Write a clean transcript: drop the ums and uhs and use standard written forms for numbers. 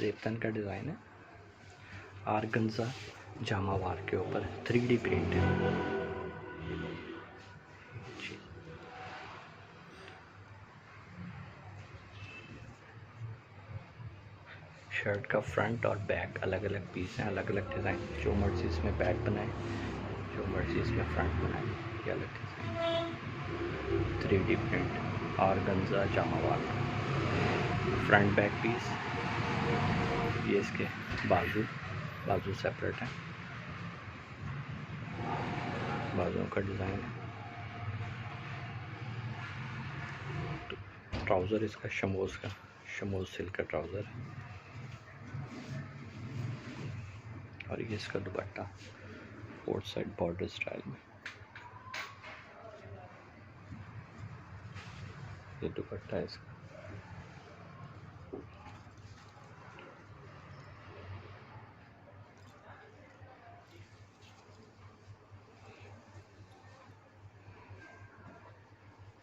ज़ेबतन का डिज़ाइन है, ऑर्गेन्जा जामावार के ऊपर 3D प्रिंट है। शर्ट का फ्रंट और बैक अलग अलग पीस हैं, अलग अलग डिज़ाइन। जो मर्जी इसमें बैक बनाए, जो मर्जी इसमें फ्रंट बनाए, ये अलग design. 3D print organza jamawar, front back piece. ये इसके बाजू सेपरेट है, बाजुओं का डिज़ाइन है। ट्राउज़र इसका शमोज सिल्क का ट्राउज़र है। और ये इसका दुपट्टा 4 साइड बॉर्डर स्टाइल में। ये दुपट्टा है इसका।